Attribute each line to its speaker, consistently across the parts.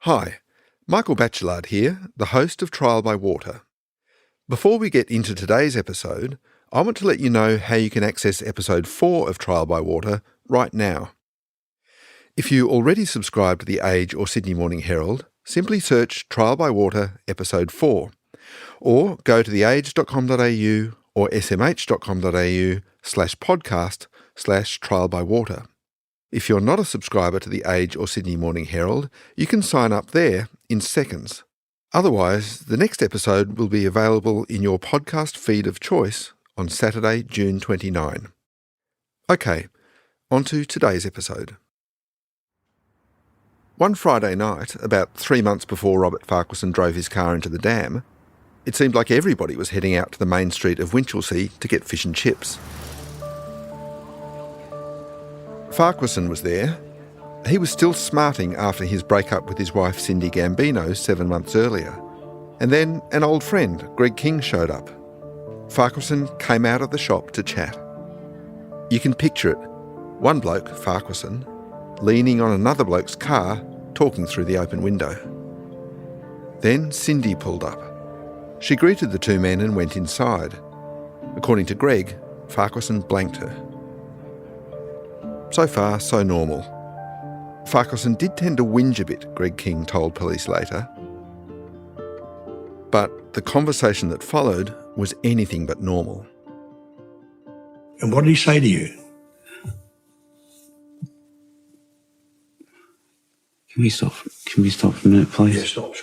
Speaker 1: Hi, Michael Batchelard here, the host of Trial by Water. Before we get into today's episode, I want to let you know how you can access episode 4 of Trial by Water right now. If you already subscribe to The Age or Sydney Morning Herald, simply search Trial by Water episode 4, or go to theage.com.au or smh.com.au/podcast/Trial by Water. If you're not a subscriber to The Age or Sydney Morning Herald, you can sign up there in seconds. Otherwise, the next episode will be available in your podcast feed of choice on Saturday, June 29. Okay, on to today's episode. One Friday night, about 3 months before Robert Farquharson drove his car into the dam, it seemed like everybody was heading out to the main street of Winchelsea to get fish and chips. Farquharson was there. He was still smarting after his breakup with his wife Cindy Gambino 7 months earlier. And then an old friend, Greg King, showed up. Farquharson came out of the shop to chat. You can picture it. One bloke, Farquharson, leaning on another bloke's car, talking through the open window. Then Cindy pulled up. She greeted the two men and went inside. According to Greg, Farquharson blanked her. So far, so normal. Farquharson did tend to whinge a bit, Greg King told police later. But the conversation that followed was anything but normal.
Speaker 2: And what did he say to you?
Speaker 3: Can we stop for a minute, please?
Speaker 2: Yeah, stop.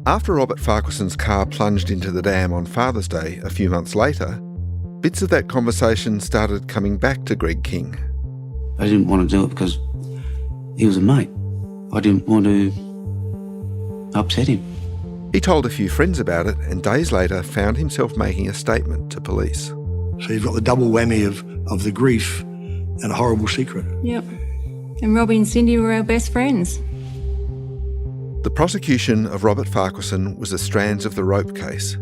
Speaker 1: After Robert Farquharson's car plunged into the dam on Father's Day a few months later, bits of that conversation started coming back to Greg King.
Speaker 3: I didn't want to do it because he was a mate. I didn't want to upset him.
Speaker 1: He told a few friends about it and days later found himself making a statement to police.
Speaker 2: So you've got the double whammy of the grief and a horrible secret.
Speaker 4: Yep. And Robbie and Cindy were our best friends.
Speaker 1: The prosecution of Robert Farquharson was the strands of the rope case.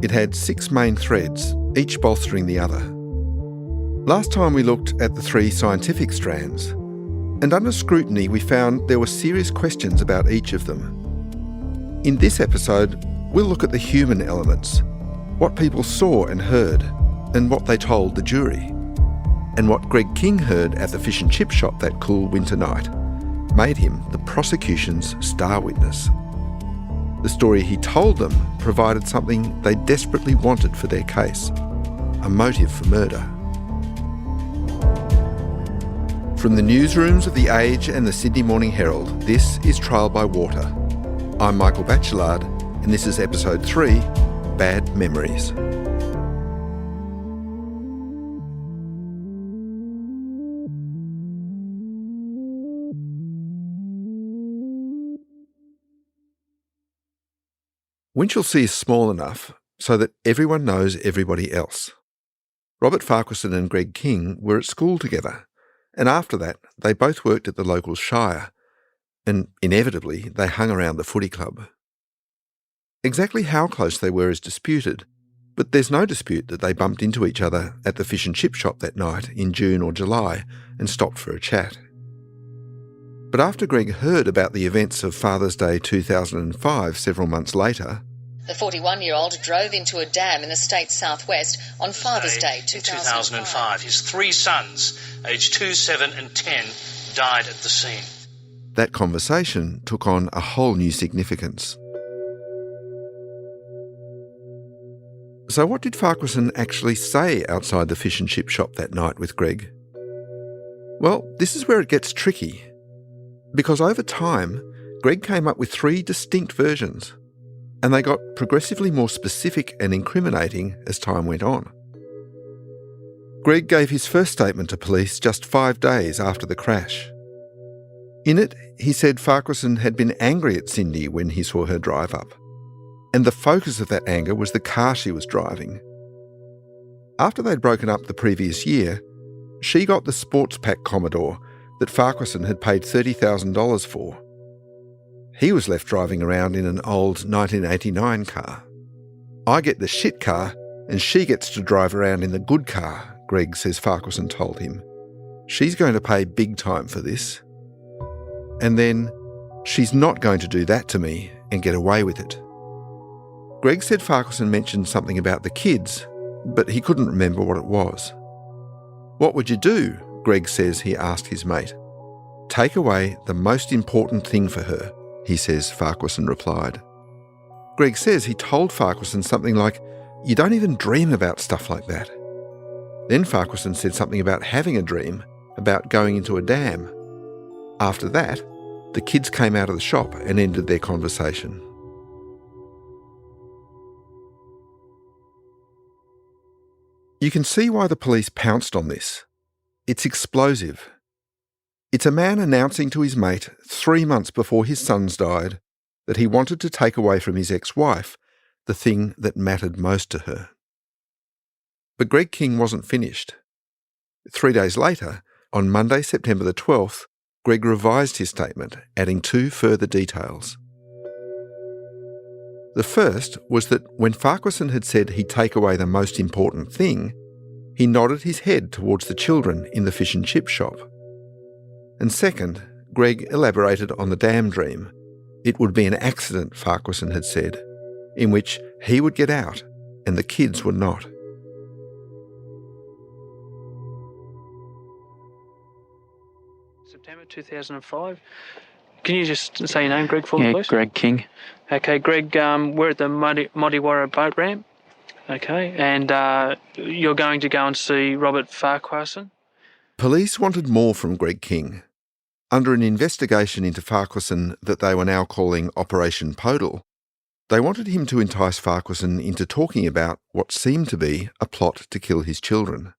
Speaker 1: It had 6 main threads, each bolstering the other. Last time we looked at the 3 scientific strands, and under scrutiny we found there were serious questions about each of them. In this episode, we'll look at the human elements, what people saw and heard, and what they told the jury. And what Greg King heard at the fish and chip shop that cool winter night made him the prosecution's star witness. The story he told them provided something they desperately wanted for their case, a motive for murder. From the newsrooms of The Age and the Sydney Morning Herald, this is Trial by Water. I'm Michael Batchelard, and this is episode 3, Bad Memories. Winchelsea is small enough so that everyone knows everybody else. Robert Farquharson and Greg King were at school together, and after that they both worked at the local shire, and inevitably they hung around the footy club. Exactly how close they were is disputed, but there's no dispute that they bumped into each other at the fish and chip shop that night in June or July and stopped for a chat. But after Greg heard about the events of Father's Day 2005 several months later,
Speaker 5: the 41-year-old drove into a dam in the state's southwest on Father's Day 2005.
Speaker 6: His 3 sons, aged 2, 7 and 10, died at the scene.
Speaker 1: That conversation took on a whole new significance. So what did Farquharson actually say outside the fish and chip shop that night with Greg? Well, this is where it gets tricky. Because over time, Greg came up with 3 distinct versions, and they got progressively more specific and incriminating as time went on. Greg gave his first statement to police just 5 days after the crash. In it, he said Farquharson had been angry at Cindy when he saw her drive up, and the focus of that anger was the car she was driving. After they'd broken up the previous year, she got the sports pack Commodore that Farquharson had paid $30,000 for. He was left driving around in an old 1989 car. I get the shit car and she gets to drive around in the good car, Greg says Farquharson told him. she's going to pay big time for this. And then she's not going to do that to me and get away with it. Greg said Farquharson mentioned something about the kids, but he couldn't remember what it was. What would you do? Greg says he asked his mate. Take away the most important thing for her, he says Farquharson replied. Greg says he told Farquharson something like, you don't even dream about stuff like that. Then Farquharson said something about having a dream about going into a dam. After that, the kids came out of the shop and ended their conversation. You can see why the police pounced on this. It's explosive. It's a man announcing to his mate 3 months before his sons died that he wanted to take away from his ex-wife the thing that mattered most to her. But Greg King wasn't finished. 3 days later, on Monday, September the 12th, Greg revised his statement, adding 2 further details. The first was that when Farquharson had said he'd take away the most important thing, he nodded his head towards the children in the fish and chip shop. And second, Greg elaborated on the dam dream. It would be an accident, Farquharson had said, in which he would get out and the kids would not.
Speaker 7: September 2005. Can you just say your name, Greg, for me, please?
Speaker 3: Greg King.
Speaker 7: Okay, Greg, we're at the Modiwara boat ramp. Okay, and you're going to go and see Robert Farquharson?
Speaker 1: Police wanted more from Greg King. Under an investigation into Farquharson that they were now calling Operation Podal, they wanted him to entice Farquharson into talking about what seemed to be a plot to kill his children.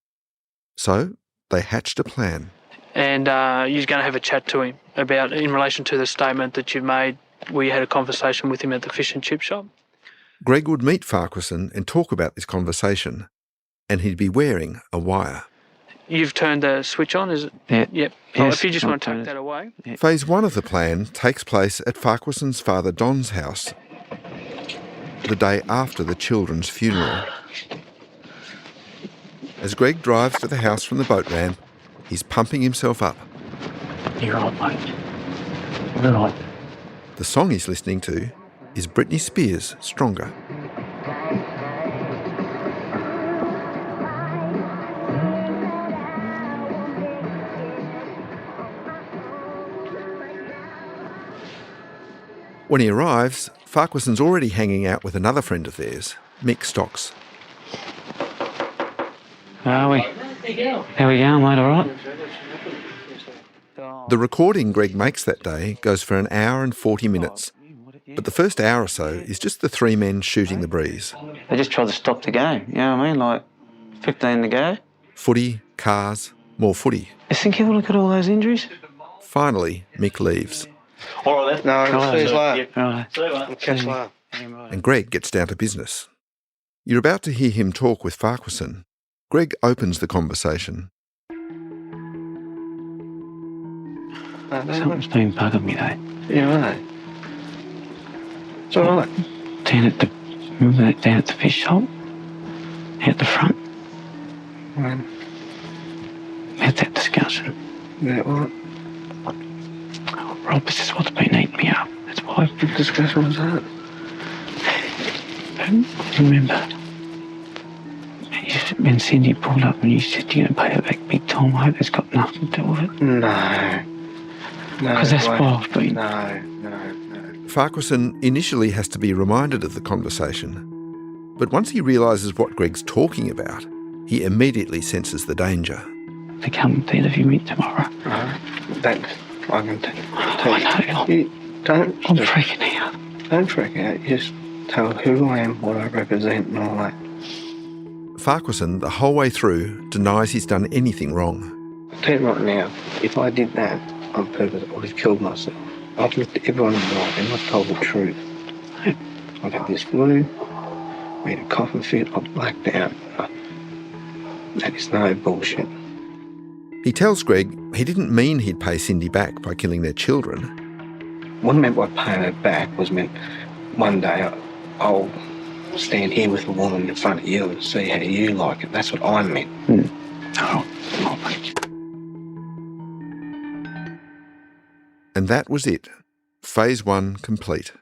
Speaker 1: So they hatched a plan.
Speaker 7: And you're going to have a chat to him about, in relation to the statement that you've made, where you had a conversation with him at the fish and chip shop?
Speaker 1: Greg would meet Farquharson and talk about this conversation, and he'd be wearing a wire.
Speaker 7: You've turned the switch on, is it?
Speaker 3: Yeah.
Speaker 7: Yep.
Speaker 3: Yes,
Speaker 7: If you just want to
Speaker 3: I've
Speaker 7: take
Speaker 3: turned
Speaker 7: that away.
Speaker 3: Yeah.
Speaker 1: Phase 1 of the plan takes place at Farquharson's father Don's house, the day after the children's funeral. As Greg drives to the house from the boat ramp, he's pumping himself up.
Speaker 3: You're right, mate. You're right.
Speaker 1: The song he's listening to is Britney Spears' Stronger. When he arrives, Farquharson's already hanging out with another friend of theirs, Mick Stocks.
Speaker 3: How are we? How we going, mate, all right?
Speaker 1: The recording Greg makes that day goes for 1 hour and 40 minutes, but the first hour or so is just the 3 men shooting the breeze.
Speaker 3: They just tried to stop the game, you know what I mean? Like, 15 to go.
Speaker 1: Footy, cars, more footy.
Speaker 3: You think he would have got all those injuries?
Speaker 1: Finally, Mick leaves,
Speaker 8: All right, then. No, see you later.
Speaker 3: Right.
Speaker 8: We'll catch you later.
Speaker 1: and Greg gets down to business. You're about to hear him talk with Farquharson. Greg opens the conversation.
Speaker 3: Something's been bugging me, though.
Speaker 8: Yeah, right. It's all right.
Speaker 3: Remember that down at the fish shop? Out the front?
Speaker 8: When?
Speaker 3: We had that discussion.
Speaker 8: Yeah, what?
Speaker 3: Oh, Rob, this is what's been eating me up. That's why.
Speaker 8: What discussion was that?
Speaker 3: Remember, when Cindy pulled up and you said you're going to pay her back big time, I hope that's got nothing to do with it.
Speaker 8: No.
Speaker 3: Because that's why I've been.
Speaker 8: No.
Speaker 1: Farquharson initially has to be reminded of the conversation, but once he realises what Greg's talking about, he immediately senses the danger.
Speaker 3: They come to interview me tomorrow.
Speaker 8: Right. Thanks. I can tell
Speaker 3: I know.
Speaker 8: you. Don't.
Speaker 3: I'm freaking out.
Speaker 8: Don't freak out. Just tell who I am, what I represent, and all that.
Speaker 1: Farquharson, the whole way through, denies he's done anything wrong.
Speaker 8: I'll tell you right now, if I did that on purpose, I would have killed myself. I've looked at everyone in the world and I've told the truth. I've had this flu, made a coughing fit, I've blacked out. That is no bullshit.
Speaker 1: He tells Greg he didn't mean he'd pay Cindy back by killing their children.
Speaker 8: What I meant by paying her back was meant one day I'll stand here with a woman in front of you and see how you like it. That's what I meant.
Speaker 3: Oh, thank you.
Speaker 1: And that was it. Phase 1 complete.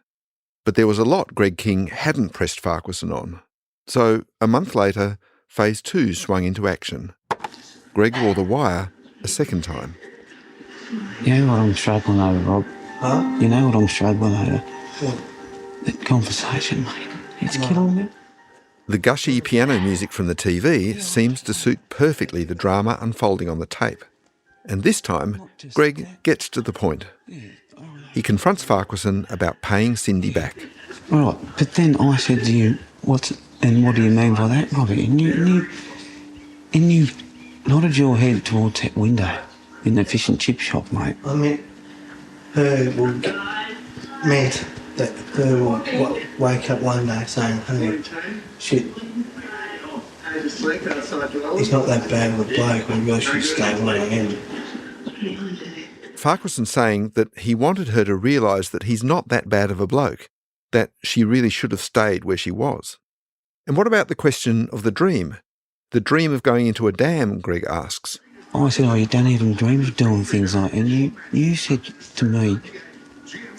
Speaker 1: But there was a lot Greg King hadn't pressed Farquharson on. So, a month later, Phase 2 swung into action. Greg wore the wire a second time.
Speaker 3: You know what I'm struggling over, Rob?
Speaker 8: Huh?
Speaker 3: You know what I'm struggling over?
Speaker 8: What?
Speaker 3: That conversation, mate. It's killing me.
Speaker 1: The gushy piano music from the TV seems to suit perfectly the drama unfolding on the tape. And this time, Greg gets to the point. He confronts Farquharson about paying Cindy back.
Speaker 3: Right, but then I said to you, what do you mean by that, Robbie? And you nodded your head towards that window in the fish and chip shop, mate.
Speaker 8: I meant meant that her will wake up one day saying, "Hey, shit, he's not that bad of a bloke, maybe I should stay where I am."
Speaker 1: Farquharson saying that he wanted her to realise that he's not that bad of a bloke, that she really should have stayed where she was. And what about the question of the dream? The dream of going into a dam, Greg asks.
Speaker 3: I said, you don't even dream of doing things like that. And you said to me,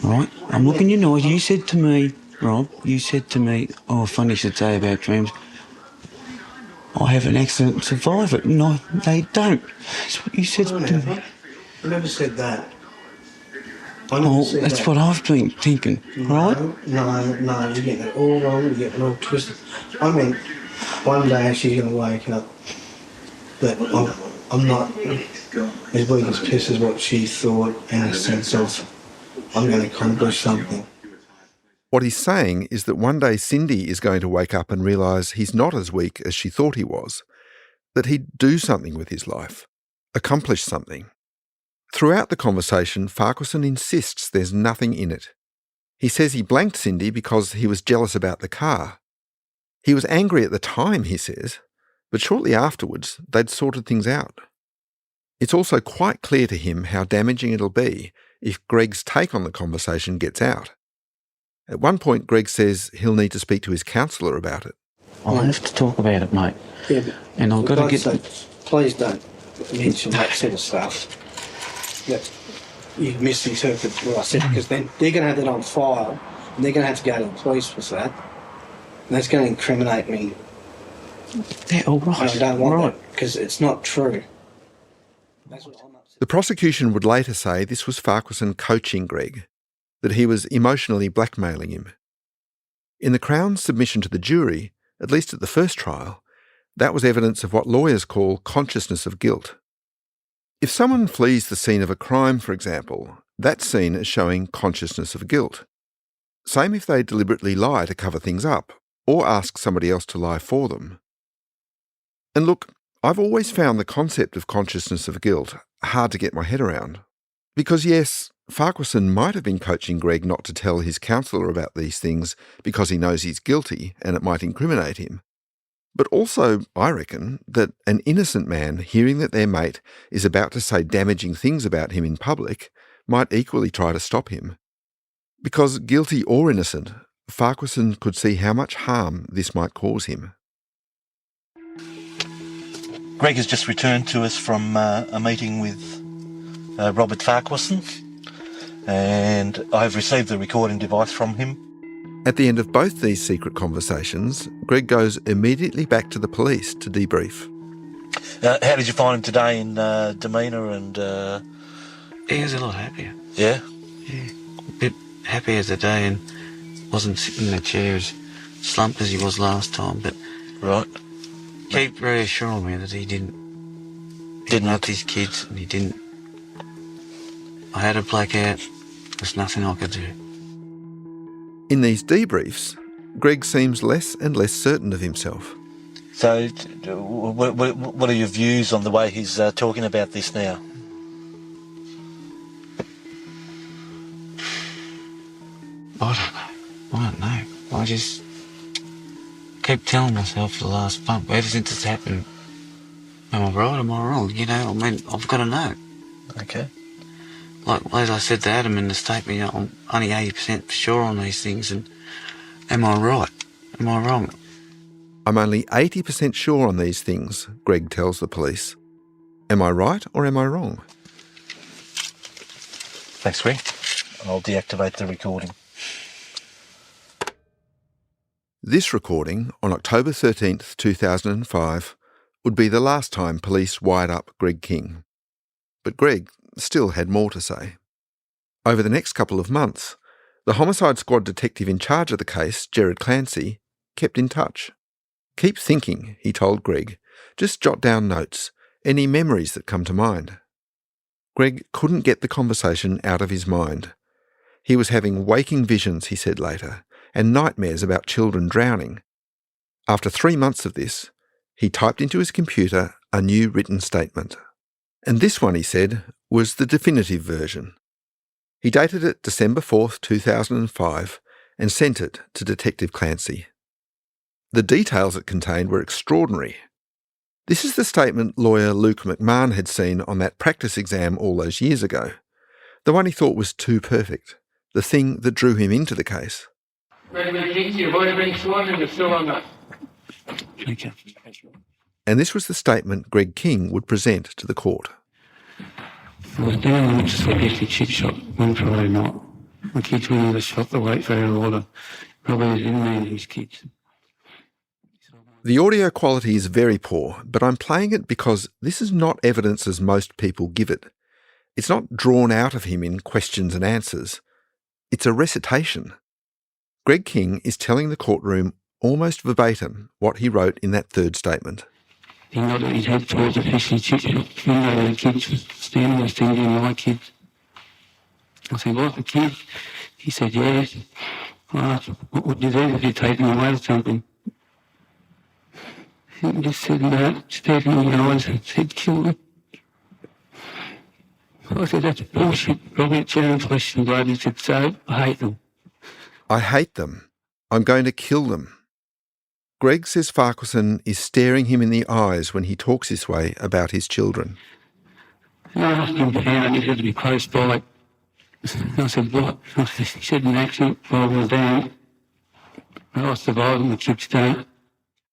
Speaker 3: right, I'm looking in your eyes, you said to me, Rob, funny you should say about dreams. I have an accident, survive it. No, they don't. That's what you said to me.
Speaker 8: I never said that.
Speaker 3: That's what I've been thinking, right?
Speaker 8: No, you're getting it all wrong, you're getting it all twisted. I mean, one day she's going to wake up that I'm not as weak as piss as what she thought, in a sense of I'm going to accomplish something.
Speaker 1: What he's saying is that one day Cindy is going to wake up and realise he's not as weak as she thought he was, that he'd do something with his life, accomplish something. Throughout the conversation, Farquharson insists there's nothing in it. He says he blanked Cindy because he was jealous about the car. He was angry at the time, he says, but shortly afterwards they'd sorted things out. It's also quite clear to him how damaging it'll be if Greg's take on the conversation gets out. At one point, Greg says he'll need to speak to his counsellor about it.
Speaker 3: I'll have to talk about it, mate.
Speaker 8: Yeah, but
Speaker 3: and I've got to get...
Speaker 8: Please don't mention that sort of stuff. That you misinterpret what I said, because then they're going to have that on file, and they're going to have to go to the police for that. And that's going to incriminate me.
Speaker 3: Yeah, all right.
Speaker 8: I don't want that, because it's not true. That's what I'm upset.
Speaker 1: The prosecution would later say this was Farquharson coaching Greg, that he was emotionally blackmailing him. In the Crown's submission to the jury, at least at the first trial, that was evidence of what lawyers call consciousness of guilt. If someone flees the scene of a crime, for example, that's seen as showing consciousness of guilt. Same if they deliberately lie to cover things up, or ask somebody else to lie for them. And look, I've always found the concept of consciousness of guilt hard to get my head around. Because yes, Farquharson might have been coaching Greg not to tell his counsellor about these things because he knows he's guilty and it might incriminate him. But also, I reckon, that an innocent man hearing that their mate is about to say damaging things about him in public might equally try to stop him. Because guilty or innocent, Farquharson could see how much harm this might cause him.
Speaker 9: Greg has just returned to us from a meeting with Robert Farquharson, and I've received the recording device from him.
Speaker 1: At the end of both these secret conversations, Greg goes immediately back to the police to debrief.
Speaker 9: How did you find him today in demeanour and...
Speaker 3: He was a lot happier.
Speaker 9: Yeah?
Speaker 3: Yeah, a bit happier today and wasn't sitting in a chair as slumped as he was last time, but...
Speaker 9: Right.
Speaker 3: Keep reassuring me that he didn't love his kids and he didn't... I had a blackout. There's nothing I could do.
Speaker 1: In these debriefs, Greg seems less and less certain of himself.
Speaker 9: So, what are your views on the way he's talking about this now?
Speaker 3: I don't know. I just keep telling myself for the last month, ever since it's happened, am I right, am I wrong? You know, I mean, I've got to know.
Speaker 9: Okay.
Speaker 3: Like, as I said to Adam in the statement, you know, I'm only 80% sure on these things, and am I right? Am I wrong?
Speaker 1: I'm only 80% sure on these things, Greg tells the police. Am I right or am I wrong?
Speaker 9: Thanks, Greg. I'll deactivate the recording.
Speaker 1: This recording, on October 13th, 2005, would be the last time police wired up Greg King. But Greg still had more to say. Over the next couple of months, the Homicide Squad detective in charge of the case, Gerard Clancy, kept in touch. "Keep thinking," he told Greg. "Just jot down notes, any memories that come to mind." Greg couldn't get the conversation out of his mind. He was having waking visions, he said later, and nightmares about children drowning. After 3 months of this, he typed into his computer a new written statement. And this one, he said, was the definitive version. He dated it December 4th, 2005, and sent it to Detective Clancy. The details it contained were extraordinary. This is the statement lawyer Luke McMahon had seen on that practice exam all those years ago, the one he thought was too perfect, the thing that drew him into the case. And this was the statement Greg King would present to the court.
Speaker 3: I was down in the spaghetti chip shop one Friday night. My kids went in the shop to wait for our order. Probably didn't mean his kids.
Speaker 1: The audio quality is very poor, but I'm playing it because this is not evidence as most people give it. It's not drawn out of him in questions and answers. It's a recitation. Greg King is telling the courtroom almost verbatim what he wrote in that third statement.
Speaker 3: He nodded his head towards the fish and chip shop. The kids were standing there thinking, my kids. I said, what, the kids? He said, yes. I asked, what would you do if you taken away something? He just said, no, stared in the eyes and said, kill them. I said, that's bullshit. Probably a general question, but he said, so, I hate them.
Speaker 1: I hate them. I'm going to kill them. Greg says Farquharson is staring him in the eyes when he talks this way about his children.
Speaker 3: I asked him how he had to be close by. I said, what? He said, an accident while we were down. I survived and the kids don't.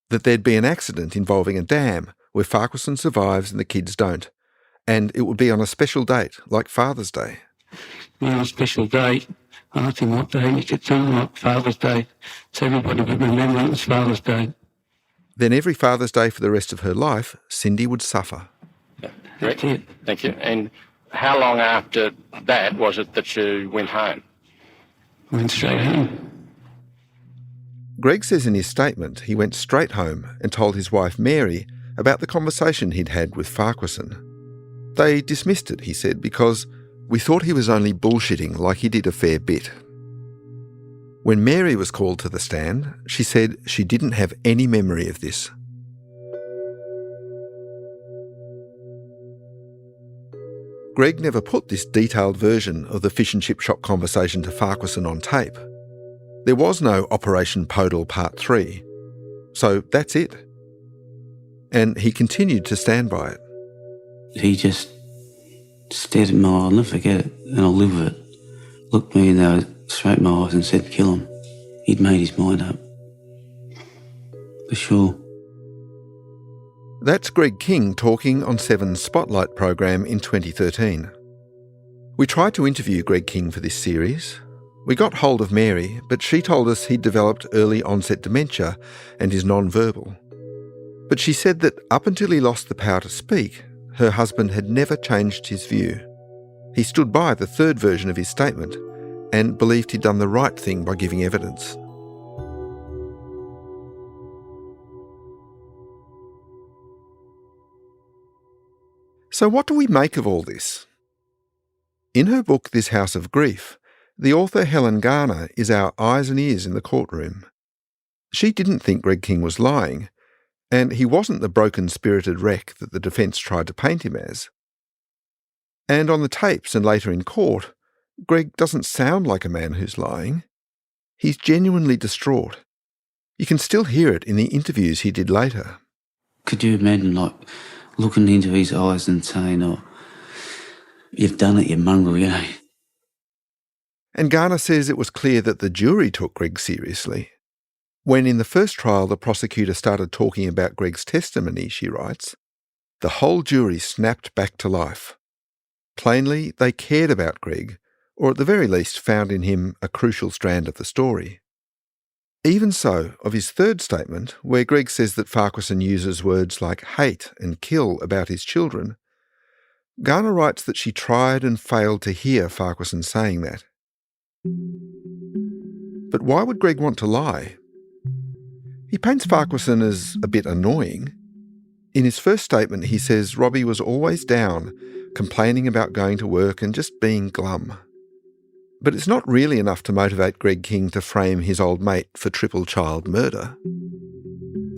Speaker 1: That there'd be an accident involving a dam where Farquharson survives and the kids don't. And it would be on a special date, like Father's Day.
Speaker 3: On a special date. I asked him what day. He said, something like Father's Day. So everybody would remember it was Father's Day.
Speaker 1: Then every Father's Day for the rest of her life, Cindy would suffer.
Speaker 3: That's it.
Speaker 10: Thank you. And how long after that was it that you went home?
Speaker 3: Went straight home.
Speaker 1: Greg says in his statement he went straight home and told his wife Mary about the conversation he'd had with Farquharson. They dismissed it, he said, because we thought he was only bullshitting like he did a fair bit. When Mary was called to the stand, she said she didn't have any memory of this. Greg never put this detailed version of the fish and chip shop conversation to Farquharson on tape. There was no Operation Podal Part 3. So that's it. And he continued to stand by it.
Speaker 3: He just stared at my eye, I'll never forget it, and I'll live with it. Looked me in the straight in my eyes and said, kill him. He'd made his mind up. For sure.
Speaker 1: That's Greg King talking on Seven's Spotlight program in 2013. We tried to interview Greg King for this series. We got hold of Mary, but she told us he'd developed early onset dementia and is non-verbal. But she said that up until he lost the power to speak, her husband had never changed his view. He stood by the third version of his statement and believed he'd done the right thing by giving evidence. So what do we make of all this? In her book, This House of Grief, the author Helen Garner is our eyes and ears in the courtroom. She didn't think Greg King was lying, and he wasn't the broken-spirited wreck that the defence tried to paint him as. And on the tapes and later in court, Greg doesn't sound like a man who's lying. He's genuinely distraught. You can still hear it in the interviews he did later.
Speaker 3: Could you imagine, looking into his eyes and saying, oh, you've done it, you mongrel, you know?
Speaker 1: And Garner says it was clear that the jury took Greg seriously. When in the first trial the prosecutor started talking about Greg's testimony, she writes, the whole jury snapped back to life. Plainly, they cared about Greg or at the very least found in him a crucial strand of the story. Even so, of his third statement, where Greg says that Farquharson uses words like hate and kill about his children, Garner writes that she tried and failed to hear Farquharson saying that. But why would Greg want to lie? He paints Farquharson as a bit annoying. In his first statement, he says Robbie was always down, complaining about going to work and just being glum. But it's not really enough to motivate Greg King to frame his old mate for triple child murder.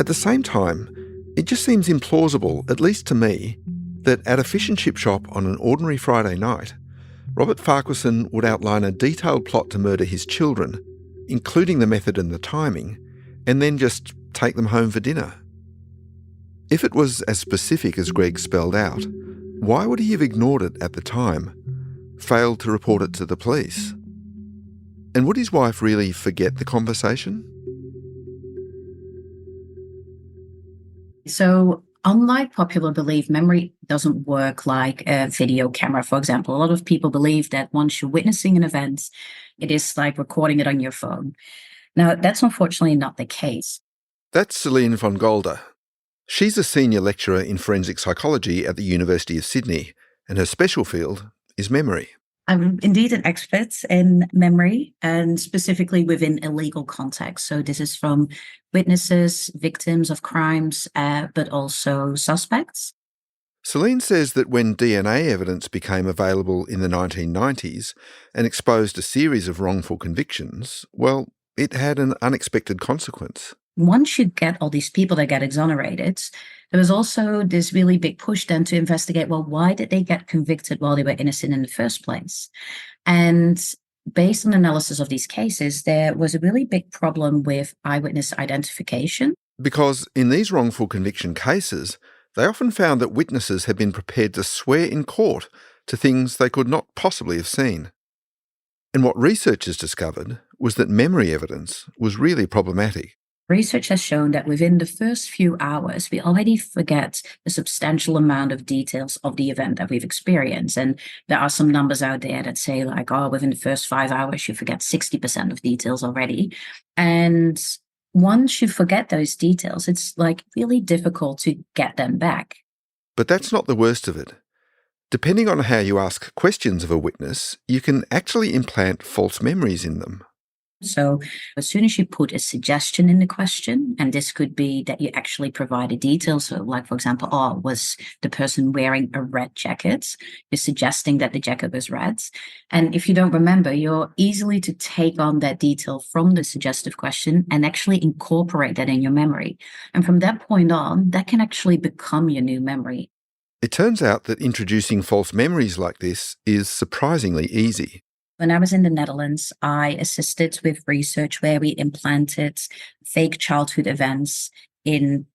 Speaker 1: At the same time, it just seems implausible, at least to me, that at a fish and chip shop on an ordinary Friday night, Robert Farquharson would outline a detailed plot to murder his children, including the method and the timing, and then just take them home for dinner. If it was as specific as Greg spelled out, why would he have ignored it at the time, failed to report it to the police? And would his wife really forget the conversation?
Speaker 11: So, unlike popular belief, memory doesn't work like a video camera, for example. A lot of people believe that once you're witnessing an event, it is like recording it on your phone. Now, that's unfortunately not the case.
Speaker 1: That's Celine von Golder. She's a senior lecturer in forensic psychology at the University of Sydney, and her special field is memory.
Speaker 11: I'm indeed an expert in memory, and specifically within a legal context. So this is from witnesses, victims of crimes, but also suspects.
Speaker 1: Celine says that when DNA evidence became available in the 1990s and exposed a series of wrongful convictions, well, it had an unexpected consequence.
Speaker 11: Once you get all these people that get exonerated, there was also this really big push then to investigate, well, why did they get convicted while they were innocent in the first place? And based on analysis of these cases, there was a really big problem with eyewitness identification.
Speaker 1: Because in these wrongful conviction cases, they often found that witnesses had been prepared to swear in court to things they could not possibly have seen. And what researchers discovered was that memory evidence was really problematic.
Speaker 11: Research has shown that within the first few hours, we already forget a substantial amount of details of the event that we've experienced. And there are some numbers out there that say like, oh, within the first 5 hours, you forget 60% of details already. And once you forget those details, it's like really difficult to get them back.
Speaker 1: But that's not the worst of it. Depending on how you ask questions of a witness, you can actually implant false memories in them.
Speaker 11: So as soon as you put a suggestion in the question, and this could be that you actually provide a detail. So like, for example, oh, was the person wearing a red jacket? You're suggesting that the jacket was red. And if you don't remember, you're easily to take on that detail from the suggestive question and actually incorporate that in your memory. And from that point on, that can actually become your new memory.
Speaker 1: It turns out that introducing false memories like this is surprisingly easy.
Speaker 11: When I was in the Netherlands, I assisted with research where we implanted fake childhood events in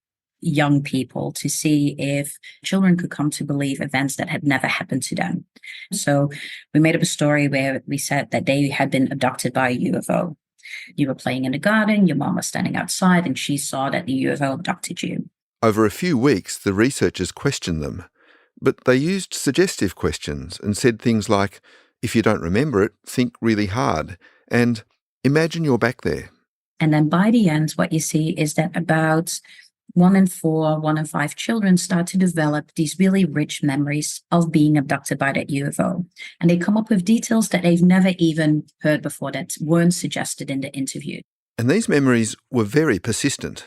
Speaker 11: young people to see if children could come to believe events that had never happened to them. So we made up a story where we said that they had been abducted by a UFO. You were playing in the garden, your mom was standing outside, and she saw that the UFO abducted you.
Speaker 1: Over a few weeks, the researchers questioned them, but they used suggestive questions and said things like, if you don't remember it, think really hard, and imagine you're back there.
Speaker 11: And then by the end, what you see is that about 1 in 4, 1 in 5 children start to develop these really rich memories of being abducted by that UFO. And they come up with details that they've never even heard before, that weren't suggested in the interview.
Speaker 1: And these memories were very persistent.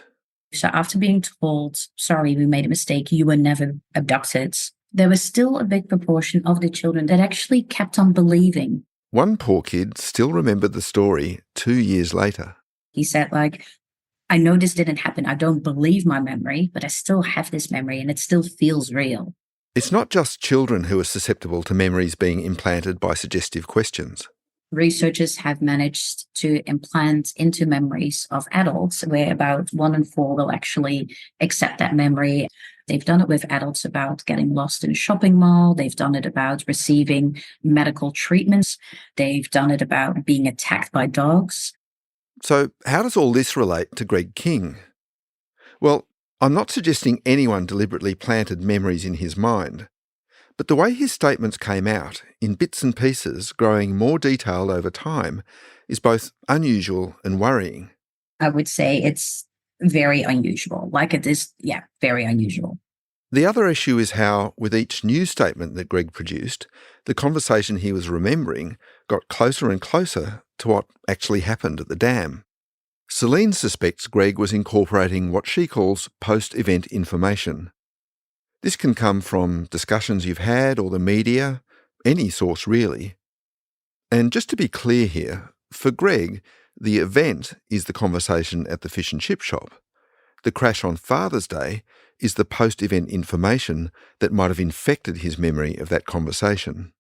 Speaker 11: So after being told, sorry, we made a mistake, you were never abducted, there was still a big proportion of the children that actually kept on believing.
Speaker 1: One poor kid still remembered the story 2 years later.
Speaker 11: He said, like, I know this didn't happen. I don't believe my memory, but I still have this memory and it still feels real.
Speaker 1: It's not just children who are susceptible to memories being implanted by suggestive questions.
Speaker 11: Researchers have managed to implant into memories of adults where about 1 in 4 will actually accept that memory. They've done it with adults about getting lost in a shopping mall. They've done it about receiving medical treatments. They've done it about being attacked by dogs.
Speaker 1: So how does all this relate to Greg King? Well, I'm not suggesting anyone deliberately planted memories in his mind, But the way his statements came out, in bits and pieces, growing more detailed over time, is both unusual and worrying.
Speaker 11: I would say it's very unusual. Like it is, very unusual.
Speaker 1: The other issue is how, with each new statement that Greg produced, the conversation he was remembering got closer and closer to what actually happened at the dam. Celine suspects Greg was incorporating what she calls post-event information. This can come from discussions you've had or the media, any source really. And just to be clear here, for Greg, the event is the conversation at the fish and chip shop. The crash on Father's Day is the post-event information that might have infected his memory of that conversation.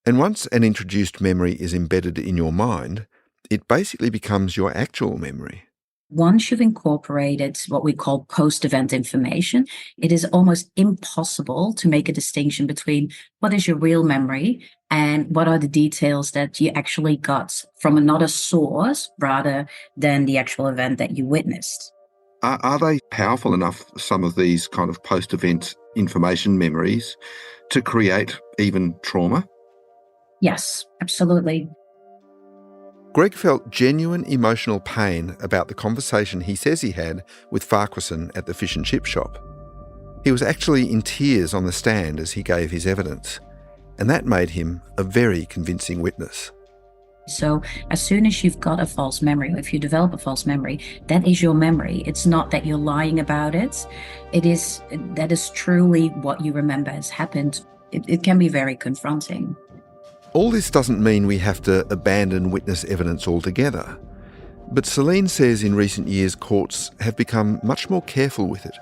Speaker 1: And once an introduced memory is embedded in your mind, it basically becomes your actual memory.
Speaker 11: Once you've incorporated what we call post-event information, it is almost impossible to make a distinction between what is your real memory and what are the details that you actually got from another source rather than the actual event that you witnessed.
Speaker 1: Are they powerful enough, some of these kind of post-event information memories, to create even trauma?
Speaker 11: Yes, absolutely.
Speaker 1: Greg felt genuine emotional pain about the conversation he says he had with Farquharson at the fish and chip shop. He was actually in tears on the stand as he gave his evidence, and that made him a very convincing witness.
Speaker 11: So as soon as you've got a false memory, or if you develop a false memory, that is your memory. It's not that you're lying about it. That is truly what you remember has happened. It can be very confronting.
Speaker 1: All this doesn't mean we have to abandon witness evidence altogether, but Celine says in recent years courts have become much more careful with it.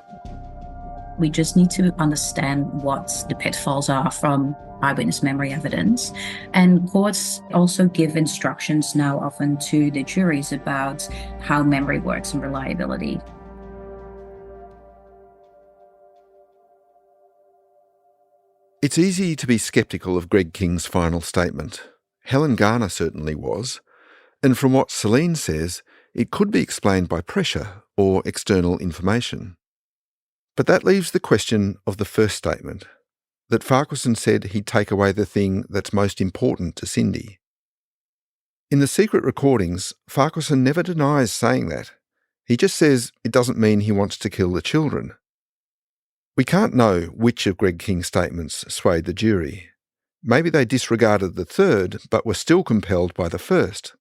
Speaker 11: We just need to understand what the pitfalls are from eyewitness memory evidence. And courts also give instructions now often to the juries about how memory works and reliability.
Speaker 1: It's easy to be sceptical of Greg King's final statement. Helen Garner certainly was. And from what Celine says, it could be explained by pressure or external information. But that leaves the question of the first statement, that Farquharson said he'd take away the thing that's most important to Cindy. In the secret recordings, Farquharson never denies saying that. He just says it doesn't mean he wants to kill the children. We can't know which of Greg King's statements swayed the jury. Maybe they disregarded the third, but were still compelled by the first.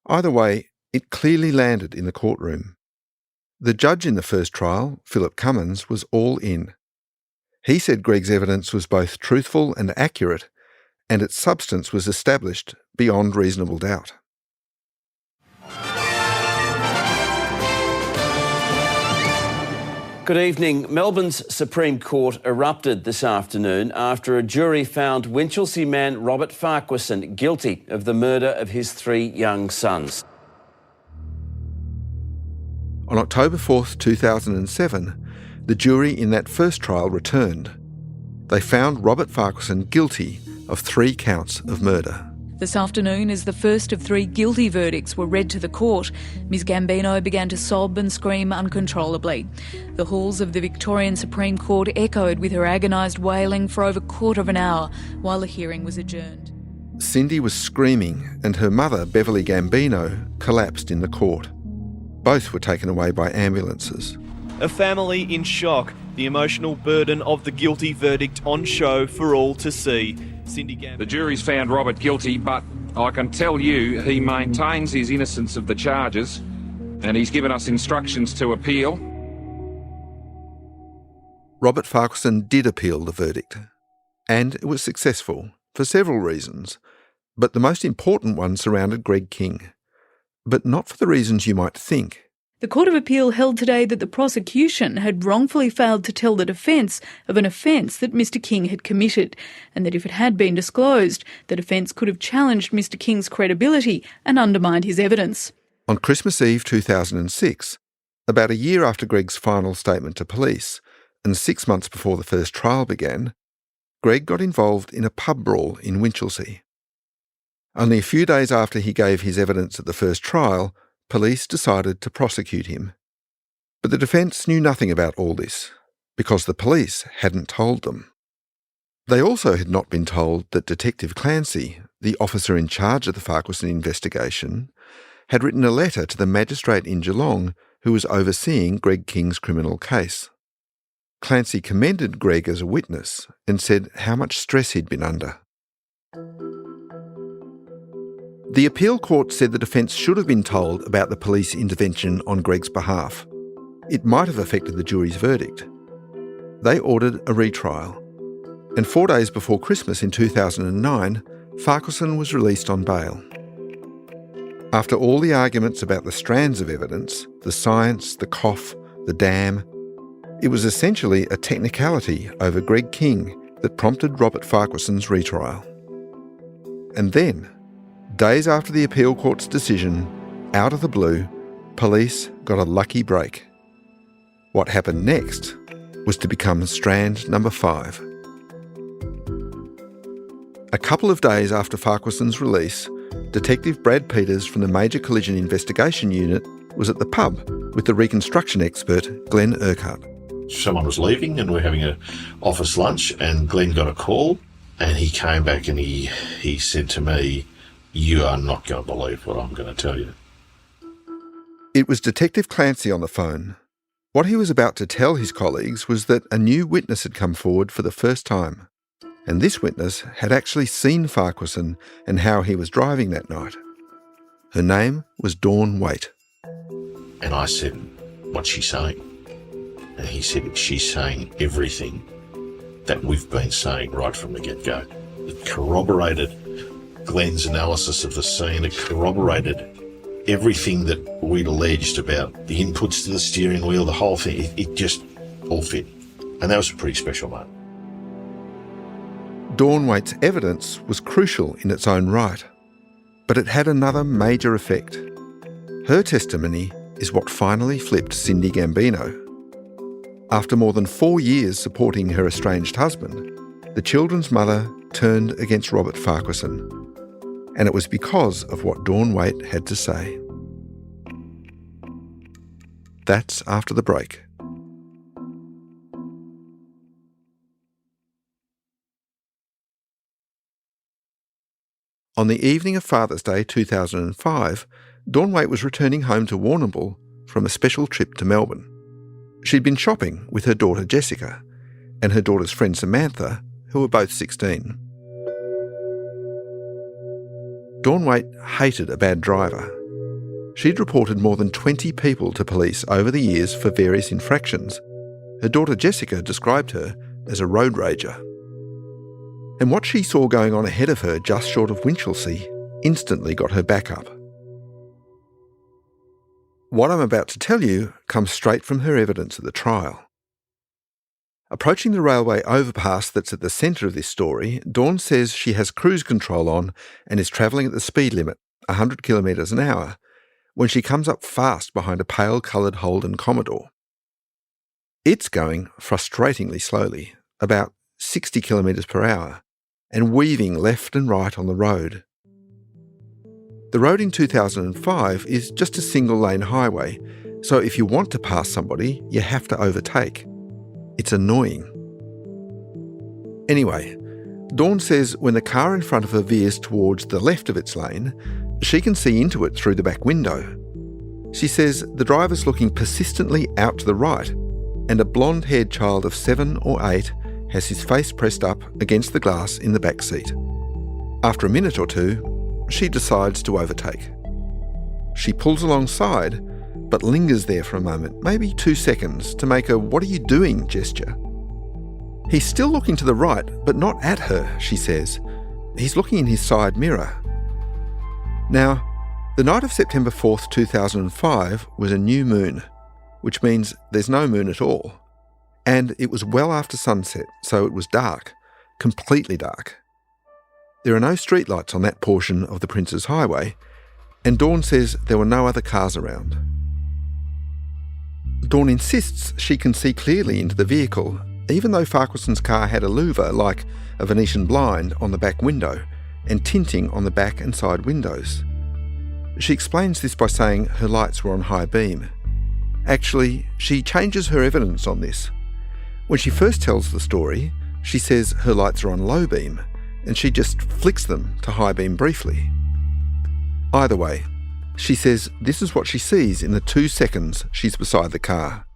Speaker 1: Either way, it clearly landed in the courtroom. The judge in the first trial, Philip Cummins, was all in. He said Greg's evidence was both truthful and accurate, and its substance was established beyond reasonable doubt.
Speaker 12: Good evening. Melbourne's Supreme Court erupted this afternoon after a jury found Winchelsea man Robert Farquharson guilty of the murder of his 3 young sons.
Speaker 1: On October 4th, 2007, the jury in that first trial returned. They found Robert Farquharson guilty of 3 counts of murder.
Speaker 13: This afternoon, as the first of 3 guilty verdicts were read to the court, Ms Gambino began to sob and scream uncontrollably. The halls of the Victorian Supreme Court echoed with her agonised wailing for over a quarter of an hour while the hearing was adjourned.
Speaker 1: Cindy was screaming and her mother, Beverly Gambino, collapsed in the court. Both were taken away by ambulances.
Speaker 14: A family in shock, the emotional burden of the guilty verdict on show for all to see.
Speaker 15: The jury's found Robert guilty, but I can tell you he maintains his innocence of the charges, and he's given us instructions to appeal.
Speaker 1: Robert Farquharson did appeal the verdict, and it was successful for several reasons, but the most important one surrounded Greg King, but not for the reasons you might think.
Speaker 13: The Court of Appeal held today that the prosecution had wrongfully failed to tell the defence of an offence that Mr King had committed, and that if it had been disclosed, the defence could have challenged Mr King's credibility and undermined his evidence.
Speaker 1: On Christmas Eve 2006, about a year after Greg's final statement to police, and 6 months before the first trial began, Greg got involved in a pub brawl in Winchelsea. Only a few days after he gave his evidence at the first trial, police decided to prosecute him. But the defence knew nothing about all this, because the police hadn't told them. They also had not been told that Detective Clancy, the officer in charge of the Farquharson investigation, had written a letter to the magistrate in Geelong who was overseeing Greg King's criminal case. Clancy commended Greg as a witness and said how much stress he'd been under. The appeal court said the defence should have been told about the police intervention on Greg's behalf. It might have affected the jury's verdict. They ordered a retrial, and 4 days before Christmas in 2009, Farquharson was released on bail. After all the arguments about the strands of evidence, the science, the cough, the dam, it was essentially a technicality over Greg King that prompted Robert Farquharson's retrial. And then, days after the appeal court's decision, out of the blue, police got a lucky break. What happened next was to become strand number 5. A couple of days after Farquharson's release, Detective Brad Peters from the Major Collision Investigation Unit was at the pub with the reconstruction expert Glenn Urquhart.
Speaker 16: Someone was leaving and we're having an office lunch, and Glenn got a call and he came back and he said to me, "You are not going to believe what I'm going to tell you."
Speaker 1: It was Detective Clancy on the phone. What he was about to tell his colleagues was that a new witness had come forward for the first time, and this witness had actually seen Farquharson and how he was driving that night. Her name was Dawn Waite.
Speaker 16: And I said, "What's she saying?" And he said, "She's saying everything that we've been saying right from the get-go." It corroborated Glenn's analysis of the scene. It corroborated everything that we'd alleged about the inputs to the steering wheel, the whole thing. It just all fit. And that was a pretty special moment.
Speaker 1: Dawn Waite's evidence was crucial in its own right, but it had another major effect. Her testimony is what finally flipped Cindy Gambino. After more than 4 years supporting her estranged husband, the children's mother turned against Robert Farquharson, and it was because of what Dawn Waite had to say. That's after the break. On the evening of Father's Day 2005, Dawn Waite was returning home to Warrnambool from a special trip to Melbourne. She'd been shopping with her daughter Jessica and her daughter's friend Samantha, who were both 16. Dawn Waite hated a bad driver. She'd reported more than 20 people to police over the years for various infractions. Her daughter Jessica described her as a road rager. And what she saw going on ahead of her just short of Winchelsea instantly got her back up. What I'm about to tell you comes straight from her evidence at the trial. Approaching the railway overpass that's at the centre of this story, Dawn says she has cruise control on and is travelling at the speed limit, 100 kilometres an hour, when she comes up fast behind a pale-coloured Holden Commodore. It's going frustratingly slowly, about 60 kilometres per hour, and weaving left and right on the road. The road in 2005 is just a single-lane highway, so if you want to pass somebody, you have to overtake. It's annoying. Anyway, Dawn says when the car in front of her veers towards the left of its lane, she can see into it through the back window. She says the driver's looking persistently out to the right, and a blonde-haired child of 7 or 8 has his face pressed up against the glass in the back seat. After a minute or two, she decides to overtake. She pulls alongside, but lingers there for a moment, maybe 2 seconds, to make a "what are you doing" gesture. He's still looking to the right, but not at her, she says. He's looking in his side mirror. Now, the night of September 4th, 2005 was a new moon, which means there's no moon at all. And it was well after sunset, so it was dark, completely dark. There are no streetlights on that portion of the Prince's Highway, and Dawn says there were no other cars around. Dawn insists she can see clearly into the vehicle, even though Farquharson's car had a louver, like a Venetian blind, on the back window, and tinting on the back and side windows. She explains this by saying her lights were on high beam. Actually, she changes her evidence on this. When she first tells the story, She says her lights are on low beam and she just flicks them to high beam briefly. Either way, she says this is what she sees in the 2 seconds she's beside the car.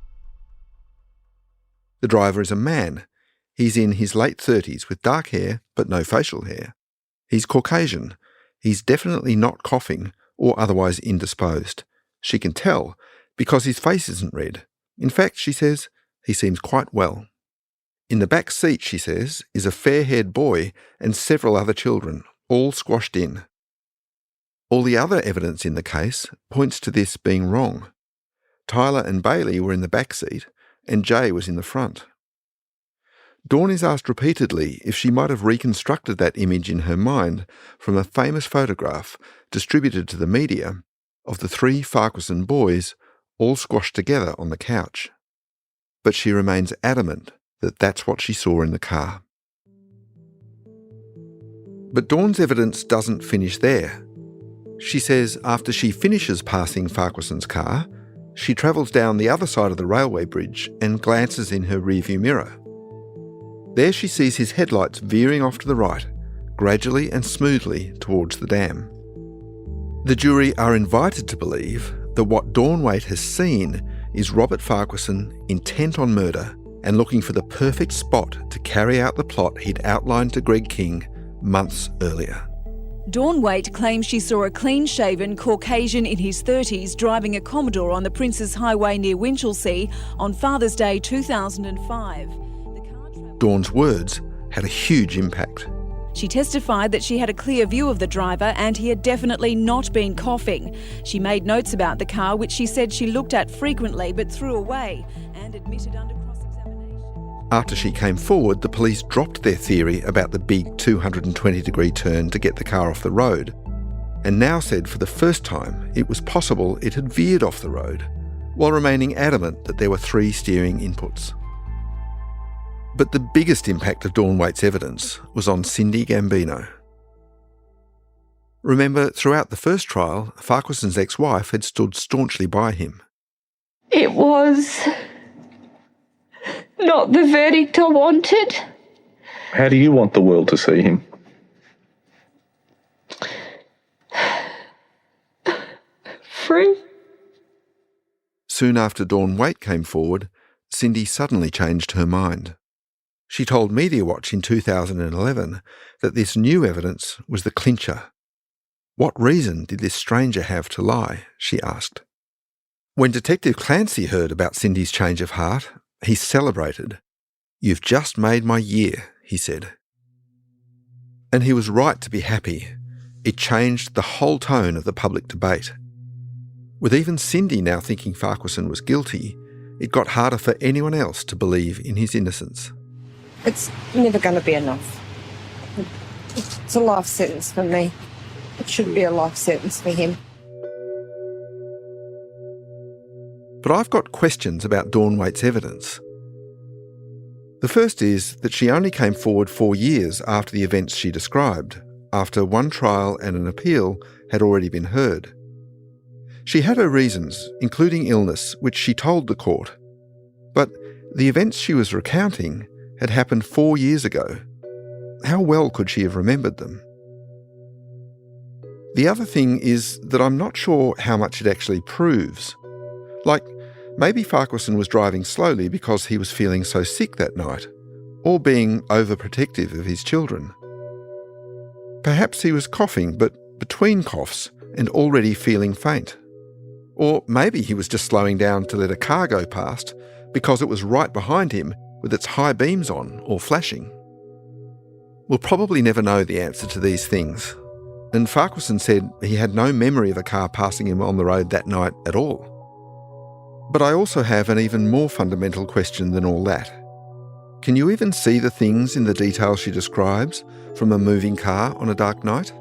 Speaker 1: The driver is a man. He's in his late 30s with dark hair but no facial hair. He's Caucasian. He's definitely not coughing or otherwise indisposed. She can tell because his face isn't red. In fact, she says, he seems quite well. In the back seat, she says, is a fair-haired boy and several other children, all squashed in. All the other evidence in the case points to this being wrong. Tyler and Bailey were in the back seat and Jay was in the front. Dawn is asked repeatedly if she might have reconstructed that image in her mind from a famous photograph distributed to the media of the 3 Farquharson boys all squashed together on the couch. But she remains adamant that that's what she saw in the car. But Dawn's evidence doesn't finish there. She says after she finishes passing Farquharson's car, she travels down the other side of the railway bridge and glances in her rearview mirror. There she sees his headlights veering off to the right, gradually and smoothly towards the dam. The jury are invited to believe that what Dawn Waite has seen is Robert Farquharson intent on murder and looking for the perfect spot to carry out the plot he'd outlined to Greg King months earlier.
Speaker 17: Dawn Waite claims she saw a clean-shaven Caucasian in his 30s driving a Commodore on the Princes Highway near Winchelsea on Father's Day 2005.
Speaker 1: Dawn's words had a huge impact.
Speaker 17: She testified that she had a clear view of the driver and he had definitely not been coughing. She made notes about the car, which she said she looked at frequently but threw away, and admitted under cross-examination.
Speaker 1: After she came forward, the police dropped their theory about the big 220-degree turn to get the car off the road, and now said for the first time it was possible it had veered off the road, while remaining adamant that there were 3 steering inputs. But the biggest impact of Dawn Waite's evidence was on Cindy Gambino. Remember, throughout the first trial, Farquharson's ex-wife had stood staunchly by him.
Speaker 18: It was not the verdict I wanted.
Speaker 19: How do you want the world to see him?
Speaker 18: Free.
Speaker 1: Soon after Dawn Waite came forward, Cindy suddenly changed her mind. She told Media Watch in 2011 that this new evidence was the clincher. What reason did this stranger have to lie, she asked. When Detective Clancy heard about Cindy's change of heart, he celebrated. "You've just made my year," he said. And he was right to be happy. It changed the whole tone of the public debate. With even Cindy now thinking Farquharson was guilty, it got harder for anyone else to believe in his innocence.
Speaker 20: It's never going to be enough. It's a life sentence for me. It should be a life sentence for him.
Speaker 1: But I've got questions about Dawn Waite's evidence. The first is that she only came forward 4 years after the events she described, after one trial and an appeal had already been heard. She had her reasons, including illness, which she told the court. But the events she was recounting had happened 4 years ago. How well could she have remembered them? The other thing is that I'm not sure how much it actually proves. Like, maybe Farquharson was driving slowly because he was feeling so sick that night, or being overprotective of his children. Perhaps he was coughing, but between coughs and already feeling faint. Or maybe he was just slowing down to let a car go past because it was right behind him with its high beams on or flashing. We'll probably never know the answer to these things. And Farquharson said he had no memory of a car passing him on the road that night at all. But I also have an even more fundamental question than all that. Can you even see the things in the detail she describes from a moving car on a dark night?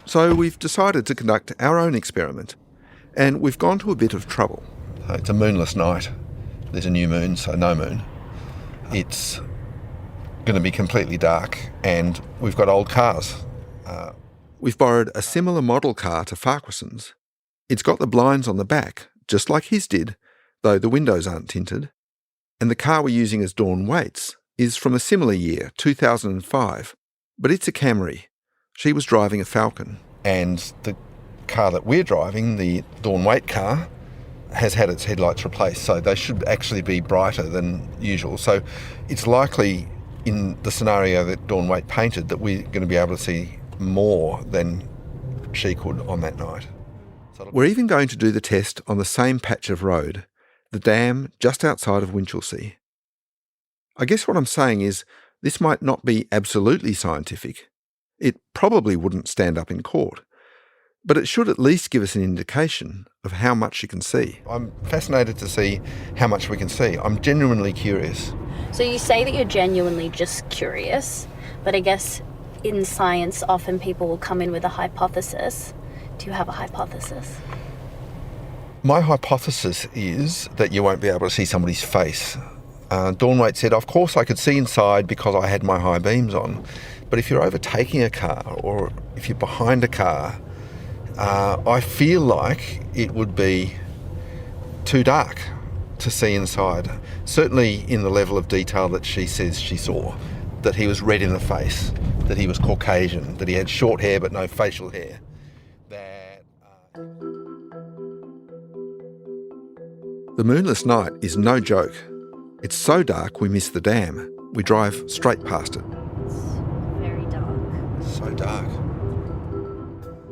Speaker 1: So we've decided to conduct our own experiment, and we've gone to a bit of trouble. It's a moonless night. There's a new moon, so no moon. It's going to be completely dark, and we've got old cars. We've borrowed a similar model car to Farquharson's. It's got the blinds on the back, just like his did, though the windows aren't tinted. And the car we're using as Dawn Waite's is from a similar year, 2005, but it's a Camry. She was driving a Falcon. And the car that we're driving, the Dawn Waite car, has had its headlights replaced, so they should actually be brighter than usual. So it's likely in the scenario that Dawn Waite painted that we're going to be able to see more than she could on that night. We're even going to do the test on the same patch of road, the dam just outside of Winchelsea. I guess what I'm saying is this might not be absolutely scientific. It probably wouldn't stand up in court, but it should at least give us an indication of how much you can see. I'm fascinated to see how much we can see. I'm genuinely curious.
Speaker 21: So you say that you're genuinely just curious, but I guess in science often people will come in with a hypothesis. Do you have a hypothesis?
Speaker 1: My hypothesis is that you won't be able to see somebody's face. Dawn Waite said, of course I could see inside because I had my high beams on, but if you're overtaking a car or if you're behind a car, I feel like it would be too dark to see inside. Certainly in the level of detail that she says she saw, that he was red in the face, that he was Caucasian, that he had short hair but no facial hair. The moonless night is no joke. It's so dark we miss the dam. We drive straight past it.
Speaker 21: It's very dark.
Speaker 1: So dark.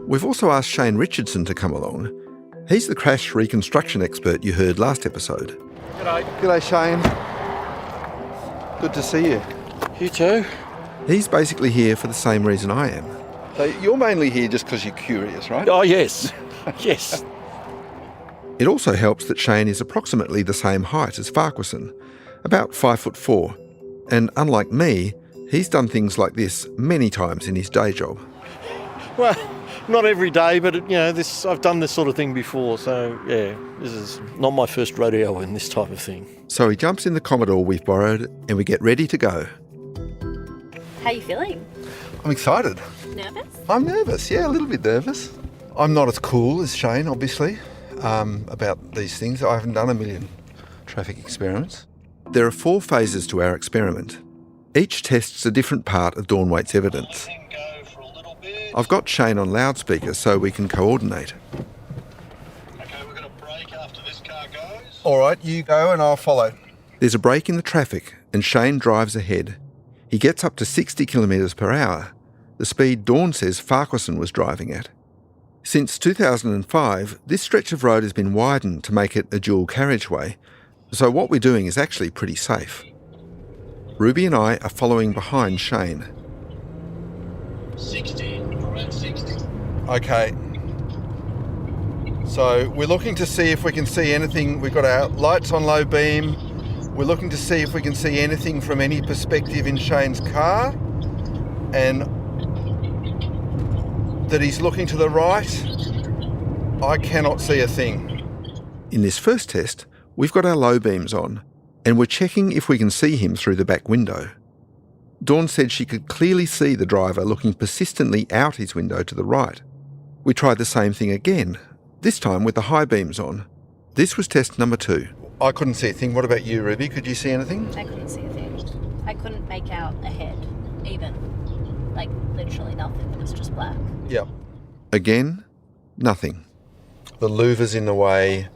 Speaker 1: We've also asked Shane Richardson to come along. He's the crash reconstruction expert you heard last episode.
Speaker 9: G'day.
Speaker 1: G'day, Shane. Good to see you.
Speaker 9: You too.
Speaker 1: He's basically here for the same reason I am. So you're mainly here just because you're curious, right?
Speaker 9: Oh, yes. Yes.
Speaker 1: It also helps that Shane is approximately the same height as Farquharson, about 5'4", and unlike me, he's done things like this many times in his day job.
Speaker 9: Well, not every day, but I've done this sort of thing before, so yeah, this is not my first rodeo in this type of thing.
Speaker 1: So he jumps in the Commodore we've borrowed and we get ready to go.
Speaker 21: How are you feeling?
Speaker 1: I'm excited.
Speaker 21: Nervous?
Speaker 1: I'm nervous, yeah, a little bit nervous. I'm not as cool as Shane, obviously, about these things. I haven't done a million traffic experiments. There are 4 phases to our experiment. Each tests a different part of Dawn Waite's evidence. I've got Shane on loudspeaker so we can coordinate.
Speaker 9: Okay, we're going to brake after this car goes.
Speaker 1: All right, you go and I'll follow. There's a break in the traffic and Shane drives ahead. He gets up to 60 kilometres per hour, the speed Dawn says Farquharson was driving at. Since 2005, this stretch of road has been widened to make it a dual carriageway, so what we're doing is actually pretty safe. Ruby and I are following behind Shane.
Speaker 9: 60, around 60.
Speaker 1: Okay. So we're looking to see if we can see anything. We've got our lights on low beam. We're looking to see if we can see anything from any perspective in Shane's car. And that he's looking to the right. I cannot see a thing. In this first test, we've got our low beams on, and we're checking if we can see him through the back window. Dawn said she could clearly see the driver looking persistently out his window to the right. We tried the same thing again, this time with the high beams on. This was test number 2. I couldn't see a thing. What about you, Ruby? Could you see anything?
Speaker 21: I couldn't see a thing. I couldn't make out a head, even. Like, literally nothing. It was just black.
Speaker 1: Yep. Again, nothing. The louver's in the way,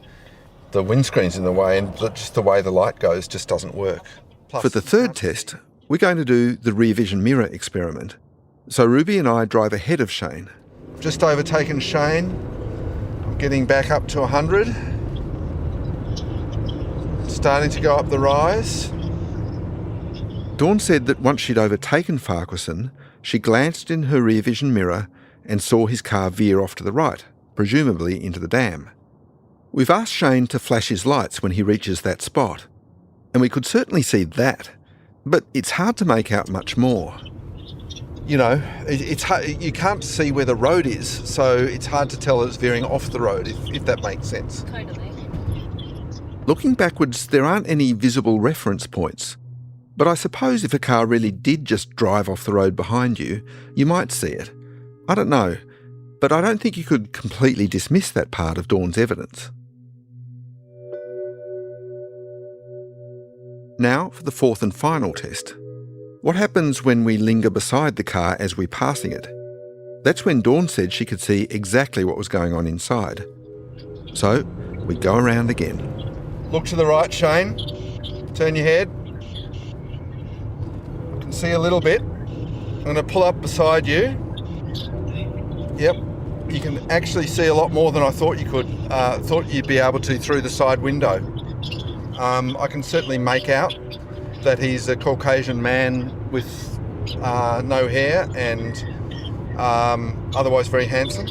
Speaker 1: the windscreen's in the way, and just the way the light goes just doesn't work. For the third test, we're going to do the rear vision mirror experiment. So Ruby and I drive ahead of Shane. Just overtaken Shane. I'm getting back up to 100. Starting to go up the rise. Dawn said that once she'd overtaken Farquharson, she glanced in her rear vision mirror and saw his car veer off to the right, presumably into the dam. We've asked Shane to flash his lights when he reaches that spot, and we could certainly see that, but it's hard to make out much more. You know, it's hard, you can't see where the road is, so it's hard to tell it's veering off the road, if that makes sense.
Speaker 21: Totally.
Speaker 1: Looking backwards, there aren't any visible reference points, but I suppose if a car really did just drive off the road behind you, you might see it. I don't know, but I don't think you could completely dismiss that part of Dawn's evidence. Now for the fourth and final test. What happens when we linger beside the car as we're passing it? That's when Dawn said she could see exactly what was going on inside. So, we go around again. Look to the right, Shane. Turn your head. I can see a little bit. I'm going to pull up beside you. Yep, you can actually see a lot more than I thought you could. Thought you'd be able to through the side window. I can certainly make out that he's a Caucasian man with no hair and otherwise very handsome.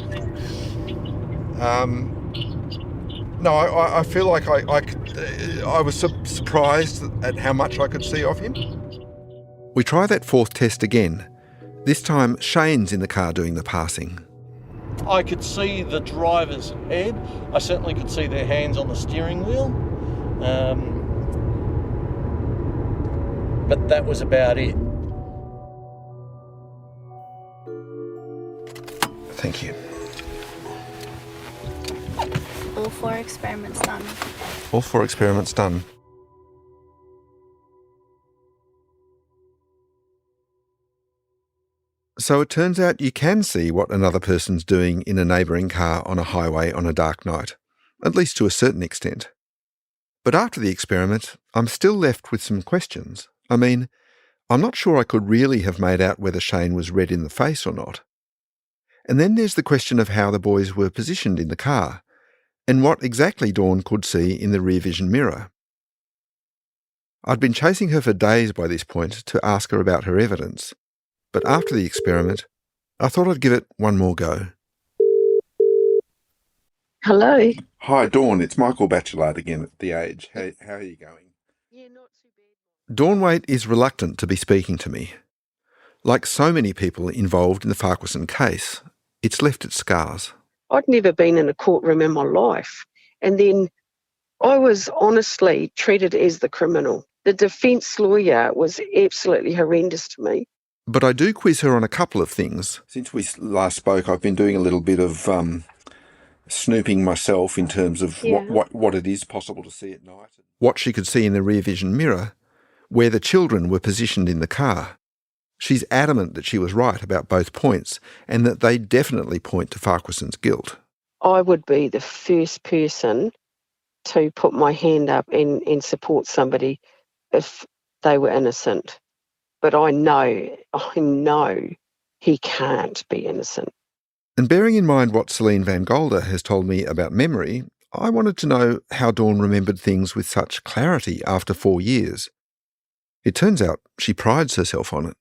Speaker 1: No, I feel like I was surprised at how much I could see of him. We try that fourth test again. This time, Shane's in the car doing the passing.
Speaker 9: I could see the driver's head. I certainly could see their hands on the steering wheel. But that was about it.
Speaker 1: Thank you.
Speaker 21: All 4 experiments done.
Speaker 1: All 4 experiments done. So it turns out you can see what another person's doing in a neighbouring car on a highway on a dark night, at least to a certain extent. But after the experiment, I'm still left with some questions. I mean, I'm not sure I could really have made out whether Shane was red in the face or not. And then there's the question of how the boys were positioned in the car, and what exactly Dawn could see in the rear vision mirror. I'd been chasing her for days by this point to ask her about her evidence, but after the experiment, I thought I'd give it one more go.
Speaker 18: Hello.
Speaker 1: Hi, Dawn. It's Michael Batchelard again at The Age. How are you going?
Speaker 18: Yeah, not too bad.
Speaker 1: Dawn Waite is reluctant to be speaking to me. Like so many people involved in the Farquharson case, it's left its scars.
Speaker 18: I'd never been in a courtroom in my life. And then I was honestly treated as the criminal. The defence lawyer was absolutely horrendous to me.
Speaker 1: But I do quiz her on a couple of things. Since we last spoke, I've been doing a little bit of snooping myself in terms of what it is possible to see at night. What she could see in the rear vision mirror, where the children were positioned in the car. She's adamant that she was right about both points and that they definitely point to Farquharson's guilt.
Speaker 18: I would be the first person to put my hand up and support somebody if they were innocent. But I know he can't be innocent.
Speaker 1: And bearing in mind what Celine Van Golder has told me about memory, I wanted to know how Dawn remembered things with such clarity after 4 years. It turns out she prides herself on it.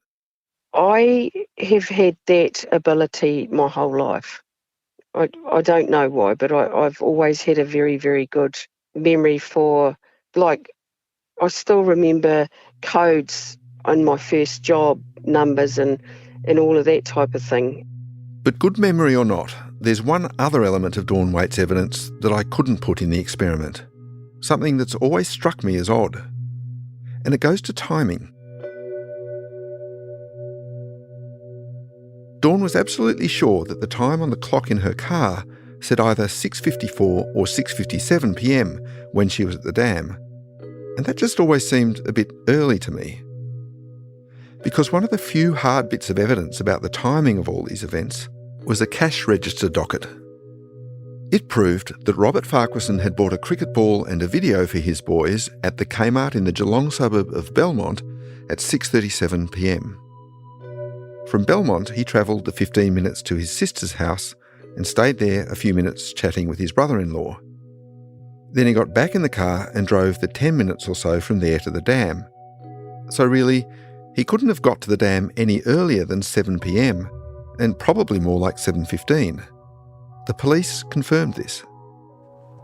Speaker 18: I have had that ability my whole life. I don't know why, but I've always had a very, very good memory for, like, I still remember codes on my first job, numbers and all of that type of thing.
Speaker 1: But good memory or not, there's one other element of Dawn Waite's evidence that I couldn't put in the experiment. Something that's always struck me as odd. And it goes to timing. Dawn was absolutely sure that the time on the clock in her car said either 6:54 or 6:57 p.m. when she was at the dam. And that just always seemed a bit early to me. Because one of the few hard bits of evidence about the timing of all these events was a cash register docket. It proved that Robert Farquharson had bought a cricket ball and a video for his boys at the Kmart in the Geelong suburb of Belmont at 6:37 p.m. From Belmont, he travelled the 15 minutes to his sister's house and stayed there a few minutes chatting with his brother-in-law. Then he got back in the car and drove the 10 minutes or so from there to the dam. So really, he couldn't have got to the dam any earlier than 7 p.m, and probably more like 7:15. The police confirmed this.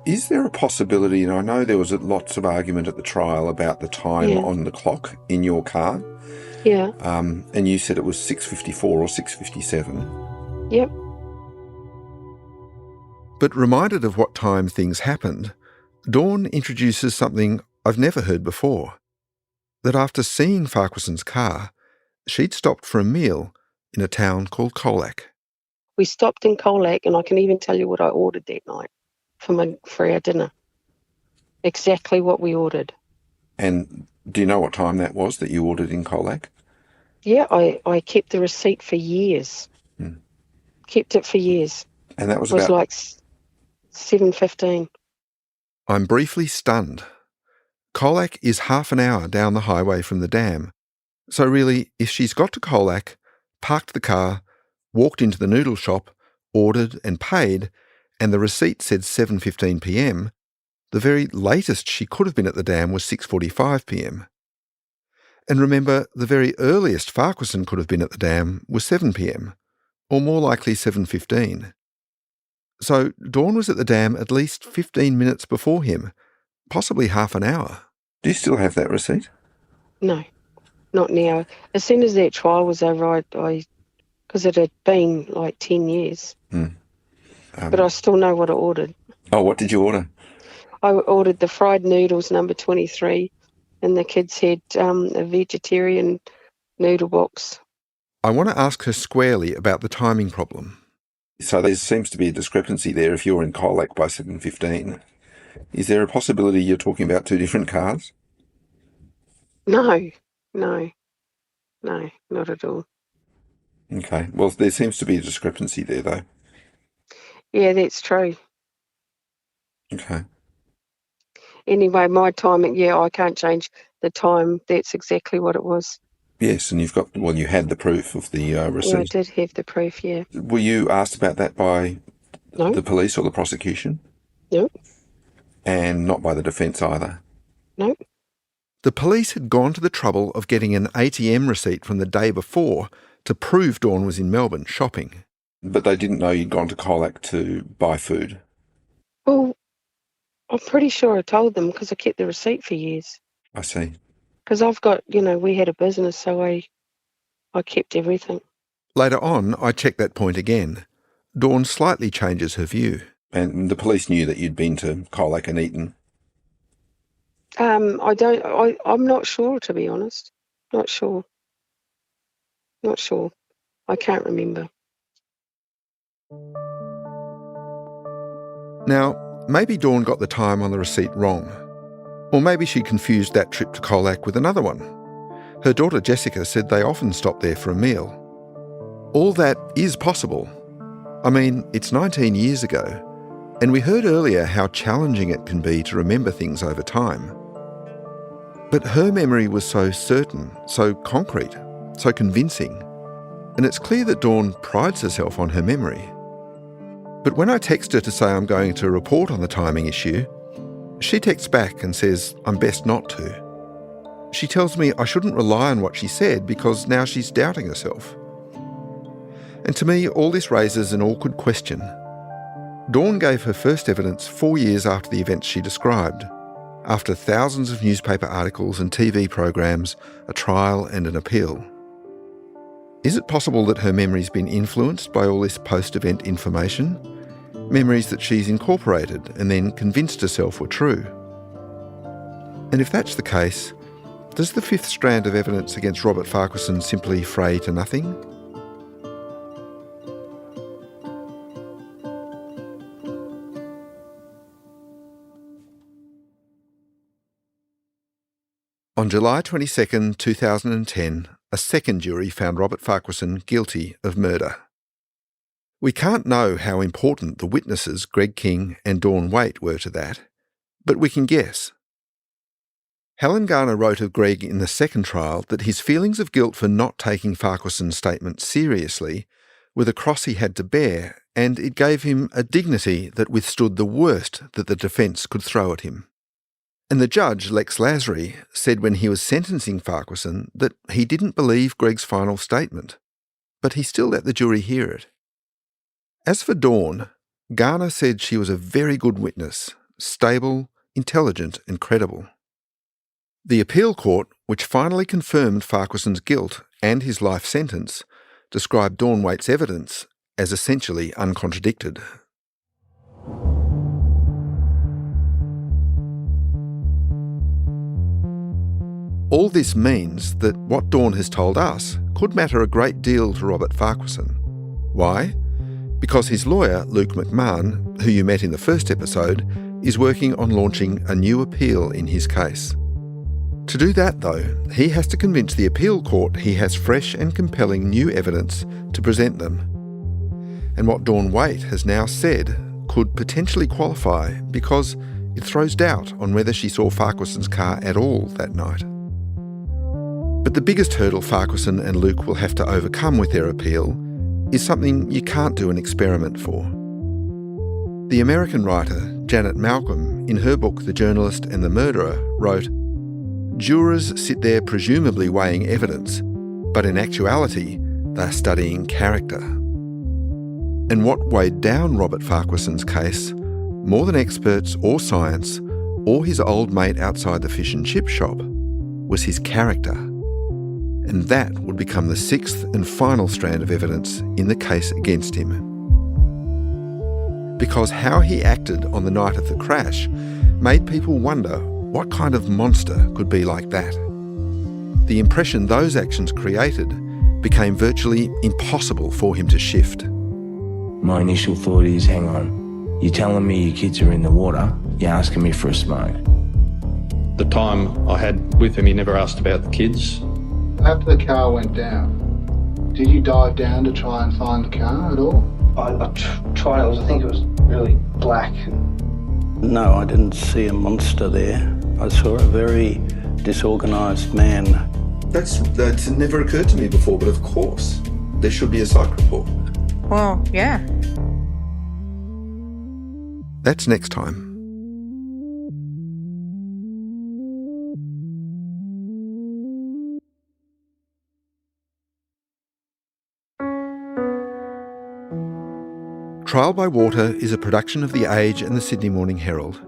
Speaker 1: Is there a possibility, and I know there was lots of argument at the trial about the time on the clock in your car.
Speaker 18: Yeah.
Speaker 1: And you said it was 6:54 or 6:57.
Speaker 18: Yep.
Speaker 1: But reminded of what time things happened, Dawn introduces something I've never heard before. That after seeing Farquharson's car, she'd stopped for a meal in a town called Colac.
Speaker 18: We stopped in Colac, and I can even tell you what I ordered that night for our dinner. Exactly what we ordered.
Speaker 1: And do you know what time that was that you ordered in Colac?
Speaker 18: Yeah, I kept the receipt for years. Kept it for years.
Speaker 1: And that was
Speaker 18: It was
Speaker 1: about...
Speaker 18: like 7:15.
Speaker 1: I'm briefly stunned. Colac is half an hour down the highway from the dam. So really, if she's got to Colac, parked the car, walked into the noodle shop, ordered and paid, and the receipt said 7:15 p.m, the very latest she could have been at the dam was 6:45 p.m. And remember, the very earliest Farquharson could have been at the dam was 7 p.m, or more likely 7:15. So Dawn was at the dam at least 15 minutes before him, possibly half an hour. Do you still have that receipt?
Speaker 18: No, not now. As soon as that trial was over, because it had been like 10 years. But I still know what I ordered.
Speaker 1: Oh, what did you order?
Speaker 18: I ordered the fried noodles, number 23, and the kids had a vegetarian noodle box.
Speaker 1: I want to ask her squarely about the timing problem. So there seems to be a discrepancy there if you're in Colac by 7:15. Is there a possibility you're talking about two different cars?
Speaker 18: No, not at all.
Speaker 1: Okay, well, there seems to be a discrepancy there, though.
Speaker 18: Yeah, that's true.
Speaker 1: Okay.
Speaker 18: Anyway, my timing, I can't change the time. That's exactly what it was.
Speaker 1: Yes, and you had the proof of the receipt.
Speaker 18: Yeah, I did have the proof, yeah.
Speaker 1: Were you asked about that by the police or the prosecution?
Speaker 18: No.
Speaker 1: And not by the defence either?
Speaker 18: No.
Speaker 1: The police had gone to the trouble of getting an ATM receipt from the day before to prove Dawn was in Melbourne shopping. But they didn't know you'd gone to Colac to buy food?
Speaker 18: Well, I'm pretty sure I told them because I kept the receipt for years.
Speaker 1: I see.
Speaker 18: Because I've got, we had a business, so I kept everything.
Speaker 1: Later on, I checked that point again. Dawn slightly changes her view. And the police knew that you'd been to Colac and eaten?
Speaker 18: I'm not sure, to be honest. Not sure. I can't remember.
Speaker 1: Now, maybe Dawn got the time on the receipt wrong. Or maybe she confused that trip to Colac with another one. Her daughter Jessica said they often stopped there for a meal. All that is possible. I mean, it's 19 years ago, and we heard earlier how challenging it can be to remember things over time. But her memory was so certain, so concrete, so convincing, and it's clear that Dawn prides herself on her memory. But when I text her to say I'm going to report on the timing issue, she texts back and says I'm best not to. She tells me I shouldn't rely on what she said because now she's doubting herself. And to me, all this raises an awkward question. Dawn gave her first evidence 4 years after the events she described, after thousands of newspaper articles and TV programs, a trial and an appeal. Is it possible that her memory's been influenced by all this post-event information? Memories that she's incorporated and then convinced herself were true? And if that's the case, does the fifth strand of evidence against Robert Farquharson simply fray to nothing? On July 22nd, 2010, a second jury found Robert Farquharson guilty of murder. We can't know how important the witnesses Greg King and Dawn Waite were to that, but we can guess. Helen Garner wrote of Greg in the second trial that his feelings of guilt for not taking Farquharson's statement seriously were the cross he had to bear, and it gave him a dignity that withstood the worst that the defence could throw at him. And the judge, Lex Lasry, said when he was sentencing Farquharson that he didn't believe Greg's final statement, but he still let the jury hear it. As for Dawn, Garner said she was a very good witness, stable, intelligent and credible. The appeal court, which finally confirmed Farquharson's guilt and his life sentence, described Dawn Waite's evidence as essentially uncontradicted. All this means that what Dawn has told us could matter a great deal to Robert Farquharson. Why? Because his lawyer, Luke McMahon, who you met in the first episode, is working on launching a new appeal in his case. To do that, though, he has to convince the appeal court he has fresh and compelling new evidence to present them. And what Dawn Waite has now said could potentially qualify because it throws doubt on whether she saw Farquharson's car at all that night. But the biggest hurdle Farquharson and Luke will have to overcome with their appeal is something you can't do an experiment for. The American writer Janet Malcolm, in her book The Journalist and the Murderer, wrote, "Jurors sit there presumably weighing evidence, but in actuality, they're studying character." And what weighed down Robert Farquharson's case, more than experts or science, or his old mate outside the fish and chip shop, was his character. And that would become the sixth and final strand of evidence in the case against him. Because how he acted on the night of the crash made people wonder what kind of monster could be like that. The impression those actions created became virtually impossible for him to shift.
Speaker 3: My initial thought is, hang on, you're telling me your kids are in the water, you're asking me for a smoke.
Speaker 2: The time I had with him, he never asked about the kids.
Speaker 22: After the car went down, did you dive down to try and find the car at all?
Speaker 8: I tried, I think it was really black.
Speaker 23: No, I didn't see a monster there. I saw a very disorganised man.
Speaker 1: That's never occurred to me before, but of course, there should be a psych report.
Speaker 20: Well, yeah.
Speaker 1: That's next time. Trial by Water is a production of The Age and the Sydney Morning Herald.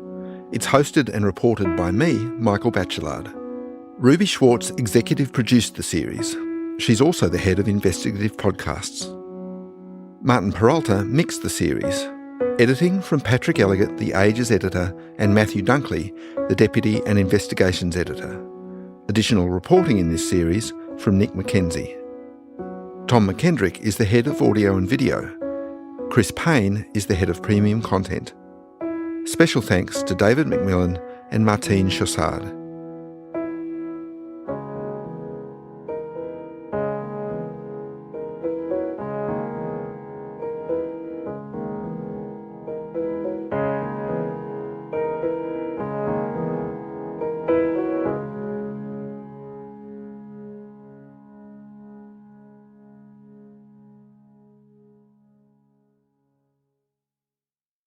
Speaker 1: It's hosted and reported by me, Michael Batchelard. Ruby Schwartz executive produced the series. She's also the head of investigative podcasts. Martin Peralta mixed the series. Editing from Patrick Elliott, The Age's editor, and Matthew Dunkley, the deputy and investigations editor. Additional reporting in this series from Nick McKenzie. Tom McKendrick is the head of audio and video. Chris Payne is the head of premium content. Special thanks to David McMillan and Martine Chaussard.